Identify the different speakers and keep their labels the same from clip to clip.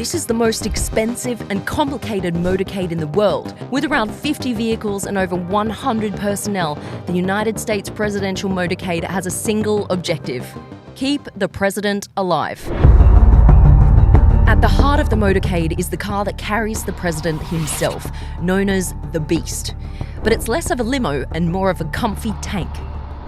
Speaker 1: This is the most expensive and complicated motorcade in the world. With around 50 vehicles and over 100 personnel, the United States presidential motorcade has a single objective: keep the president alive. At the heart of the motorcade is the car that carries the president himself, known as the Beast. But it's less of a limo and more of a comfy tank.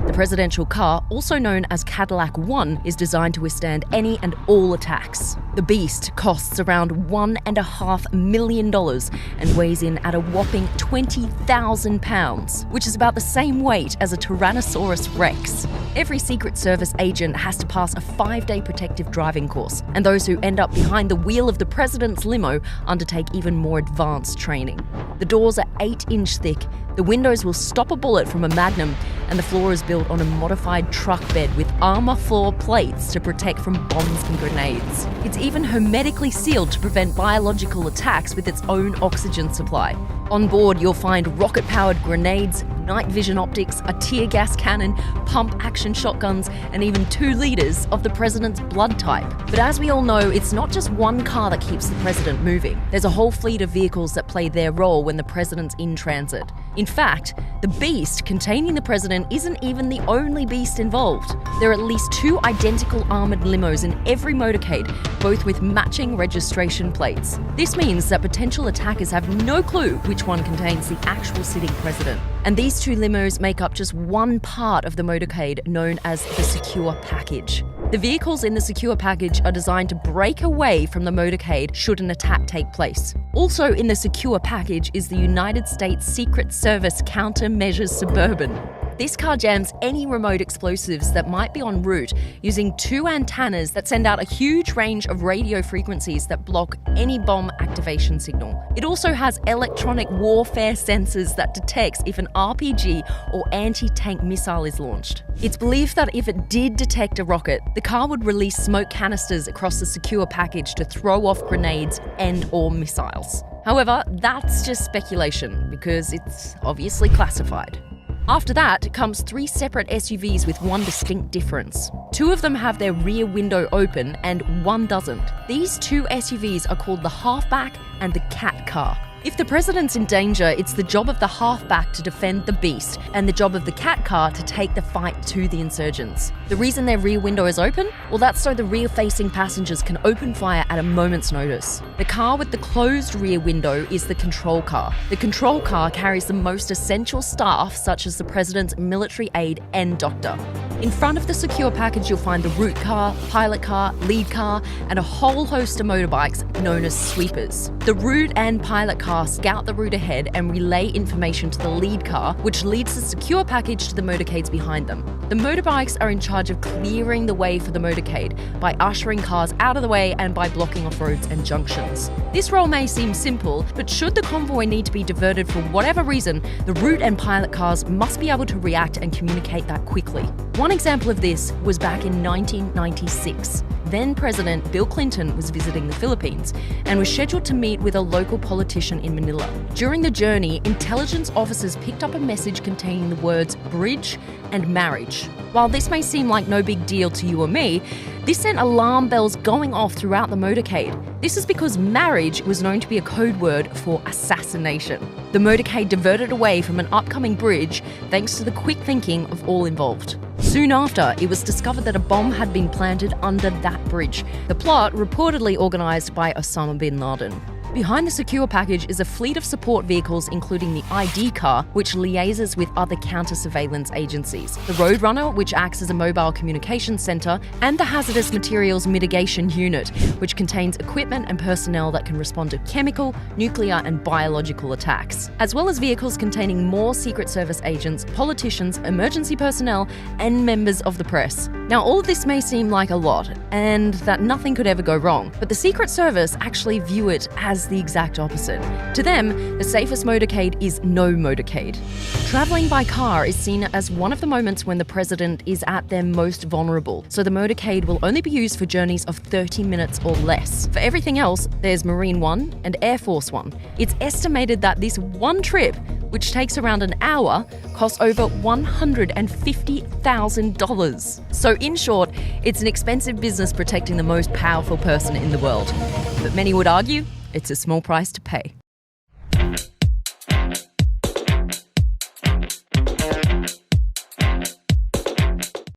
Speaker 1: The presidential car, also known as Cadillac One, is designed to withstand any and all attacks. The Beast costs around $1.5 million and weighs in at a whopping 20,000 pounds, which is about the same weight as a Tyrannosaurus Rex. Every Secret Service agent has to pass a 5-day protective driving course, and those who end up behind the wheel of the president's limo undertake even more advanced training. The doors are 8-inch thick, the windows will stop a bullet from a Magnum, and the floor is built on a modified truck bed with armor floor plates to protect from bombs and grenades. It's even hermetically sealed to prevent biological attacks with its own oxygen supply. On board, you'll find rocket-powered grenades, night vision optics, a tear gas cannon, pump-action shotguns, and even 2 liters of the president's blood type. But as we all know, it's not just one car that keeps the president moving. There's a whole fleet of vehicles that play their role when the president's in transit. In fact, the Beast containing the president isn't even the only beast involved. There are at least 2 identical armoured limos in every motorcade, both with matching registration plates. This means that potential attackers have no clue which one contains the actual sitting president. And these 2 limos make up just one part of the motorcade known as the secure package. The vehicles in the secure package are designed to break away from the motorcade should an attack take place. Also in the secure package is the United States Secret Service Countermeasures Suburban. This car jams any remote explosives that might be en route using 2 antennas that send out a huge range of radio frequencies that block any bomb activation signal. It also has electronic warfare sensors that detects if an RPG or anti-tank missile is launched. It's believed that if it did detect a rocket, the car would release smoke canisters across the secure package to throw off grenades and/or missiles. However, that's just speculation because it's obviously classified. After that comes 3 separate SUVs with one distinct difference. 2 of them have their rear window open and 1 doesn't. These 2 SUVs are called the Halfback and the Cat Car. If the president's in danger, it's the job of the Halfback to defend the Beast and the job of the Cat Car to take the fight to the insurgents. The reason their rear window is open? Well, that's so the rear-facing passengers can open fire at a moment's notice. The car with the closed rear window is the control car. The control car carries the most essential staff, such as the president's military aide and doctor. In front of the secure package, you'll find the route car, pilot car, lead car, and a whole host of motorbikes known as sweepers. The route and pilot car scout the route ahead and relay information to the lead car, which leads the secure package to the motorcades behind them. The motorbikes are in charge of clearing the way for the motorcade by ushering cars out of the way and by blocking off roads and junctions. This role may seem simple, but should the convoy need to be diverted for whatever reason, the route and pilot cars must be able to react and communicate that quickly. One example of this was back in 1996. Then President Bill Clinton was visiting the Philippines and was scheduled to meet with a local politician in Manila. During the journey, intelligence officers picked up a message containing the words bridge and marriage. While this may seem like no big deal to you or me, this sent alarm bells going off throughout the motorcade. This is because marriage was known to be a code word for assassination. The motorcade diverted away from an upcoming bridge thanks to the quick thinking of all involved. Soon after, it was discovered that a bomb had been planted under that bridge. The plot reportedly organised by Osama bin Laden. Behind the secure package is a fleet of support vehicles, including the ID car, which liaises with other counter-surveillance agencies, the Roadrunner, which acts as a mobile communications centre, and the Hazardous Materials Mitigation Unit, which contains equipment and personnel that can respond to chemical, nuclear, and biological attacks, as well as vehicles containing more Secret Service agents, politicians, emergency personnel, and members of the press. Now, all of this may seem like a lot, and that nothing could ever go wrong, but the Secret Service actually view it as the exact opposite. To them, the safest motorcade is no motorcade. Travelling by car is seen as one of the moments when the president is at their most vulnerable, so the motorcade will only be used for journeys of 30 minutes or less. For everything else, there's Marine One and Air Force One. It's estimated that this one trip which takes around an hour, costs over $150,000. So in short, it's an expensive business protecting the most powerful person in the world. But many would argue it's a small price to pay.